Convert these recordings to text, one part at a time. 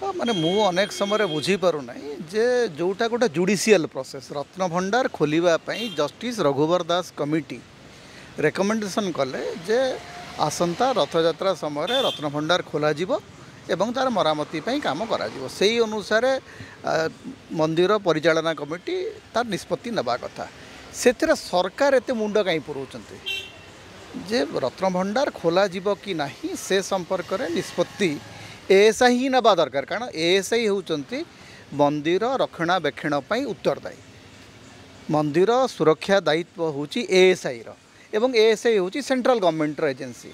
माने मु अनेक समय बुझी पारु नहीं जे जोटा गोटे जुडिशियल प्रोसेस रत्न भंडार खोलिबा जस्टिस रघुवर दास कमिटी रेकमेंडेशन कले जे आसंता रथयात्रा समय रत्न भंडार खोल एवं तार मरामती काम करा से अनुसार मंदिर परिचालना कमिटी तार निष्पत्ति नवा कथा से सरकार एते मुंड कहीं पुराउछन्ते जे रत्न भंडार खोल कि नहीं से संपर्क में निष्पत्ति एएसआई ही नवा दरकार कारण एएसआई होउचंती मंदिर रक्षणाबेक्षण उत्तरदायी मंदिर सुरक्षा दायित्व होची एएसआई एवं एएसआई होची central government agency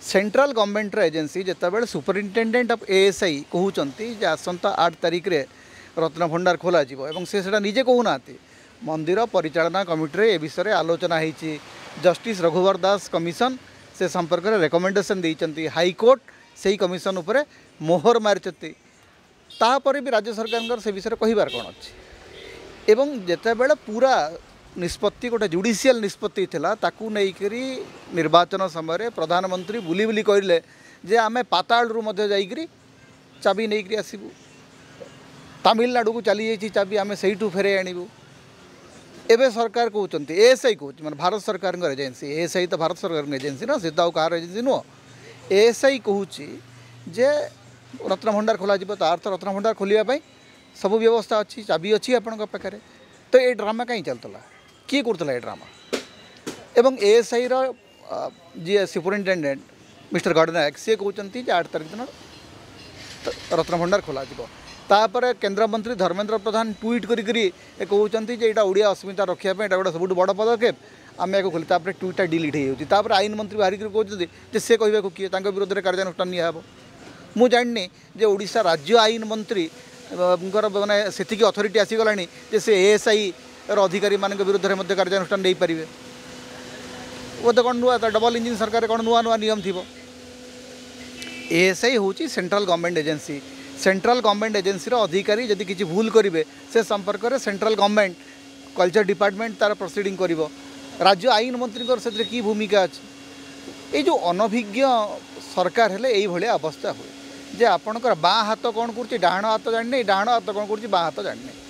central government agency जितेबाला सुपरिटेडेंट ऑफ एएसआई कहते जे आसंता 8 तारिख रे रत्न भंडार खोल से निजे कहूना मंदिर परिचालना कमिटी ए विषय आलोचना होती जस्टिस रघुवर दास कमिशन से संपर्क में रेकमेंडेशन देइचंती हाईकोर्ट से कमिशन उपरे मोहर मारिचती तापर भी राज्य सरकार से विषय कहिबार कौन अच्छी एवं जितेबाला पूरा निष्पत्ति गोटे जुडिशियल निष्पत्ति थिला ताकू नेइकरी निर्वाचन समय प्रधानमंत्री बुली बुली कहले जे आमे पाताल रु मध्य जाइकरी चाबी नेइकरी आसीबू तमिलनाडु को चली जाइए चाबी आमे सेइटू फेरे आनिबू एवं सरकार कहते एएसआई कहूँ मैं भारत सरकार एजेंसी एएसआई तो भारत सरकार एजेंसी ना सीधा कहार एजेंसी नुह एएसआई कहूँ जे रत्न भंडार खोल तार तो रत्न भंडार खोलिया सब व्यवस्था अच्छी चाबी अच्छी आपण पाखे तो ये ड्रामा कहीं चलता किए करता ड्रामा एवं एएसआई जी सुपरिटेडेंट मिस्टर गडनायक सी कहते 8 तारिख दिन रत्न भंडार खोल तापर केंद्र मंत्री धर्मेंद्र प्रधान ट्वीट करी कहते यहाँ ओडिया अस्मिता रखापी गोटे सब बड़ पदक्षेप आम या खोली ट्वीटा डिलीट हो आईन मंत्री बाहर कहते से कहूँ किए विरोध में कार्यानुष्ठान निहब मु जानी जे ओडिशा राज्य आईन मंत्री माने से अथॉरिटी आसीगला से एएसआई अधिकारी मान विरुद्ध में कार्यानुष्ठान नहीं पारे वो तो कौन नुआ डबल इंजिन सरकार कौन नुआ नुआ नियम थी एएसआई हूँ central government agency central government agency अधिकारी जदि किसी भूल करेंगे से संपर्क में सेंट्रल गवर्नमेंट कल्चर डिपार्टमेंट तार प्रोसीडिंग कर राज्य आईन मंत्री से की भूमिका अच्छी ये जो अनभिज्ञ सरकार हेले यही भाया अवस्था हुए जे आपणकर बाँ हाथ कौन कर डाण हाथ जाने डाण हाथ कौन कर बाँ हाथ जाने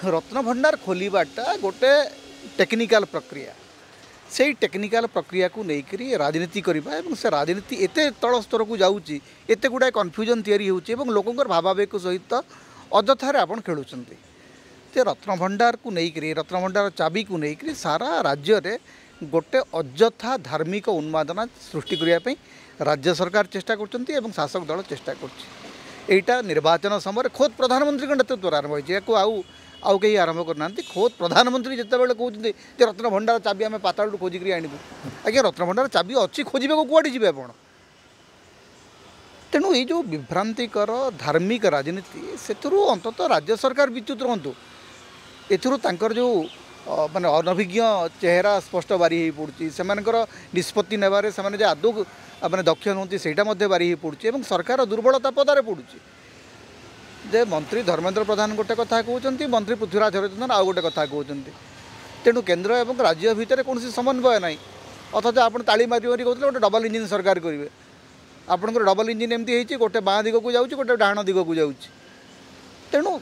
रत्न भंडार खोलवाटा गोटे टेक्निकल प्रक्रिया से टेक्निकल प्रक्रिया को लेकर राजनीति करवा से राजनीति एते तल स्तर को जाऊँगी एत गुड़ाए कन्फ्यूजन तैयारी होची एवं लोकंर भावावेग सहित अजथार आपन खेलुंट रत्न भंडार को लेकर रत्न भंडार चाबी को लेकर सारा राज्य में गोटे अजथा धार्मिक उन्मादना सृष्टि करने राज्य सरकार चेष्टा कर शासक दल चेष्टा कर निर्वाचन समय खोद प्रधानमंत्री नेतृत्व आरंभ हो आउ कहीं आरंभ करना खोद प्रधानमंत्री जितेबाला कहते रत्न भंडार चाबी आम पाताल खोजिक आणबू आज्ञा रत्न भंडार चाबी अच्छी खोजा कौटे जी आप तेणु ये जो विभ्रांतिकर धार्मिक राजनीति से अंततः राज्य सरकार विच्युत रुँ एथर जो माने अनभिज्ञ चेहरा स्पष्ट बारी हो पड़ी से निष्पत्ति नेबारे से आदौ मैंने दक्ष नुहति सेटा बारी हो पड़ी सरकार दुर्बलता पदारे पड़ुची जे मंत्री धर्मेंद्र प्रधान गोटे कथा कहते मंत्री पृथ्वीराज हरिचंदन आउ गोटे कथा कहते तेणु केन्द्र एवं राज्य भितर कौन समन्वय ना अथच आप ताली मारी मारी कहते गोटे डबल इंजिन सरकार करेंगे आपंकर डबल इंजिन एमती गोटे बाँ दिग को जाऊँगी गोटे डाण दिग को जाऊँगी तेणु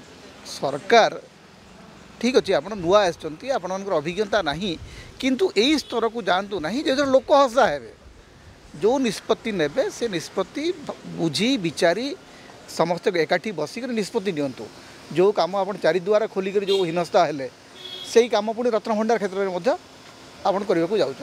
सरकार ठीक अच्छे आप नुआ आसर अभिज्ञता ना किंतु यही स्तर को जातु ना जो लोक हसा हे जो निष्पत्ति ने से निष्पत्ति बुझी विचारी समस्त एकाठी बसिक निष्पत्ति नियंतु जो कम आप चारिद्वार खोलिक जो हीनस्ता हेले से कम पुणी रत्न भंडार क्षेत्र में आप करने को जाऊँ।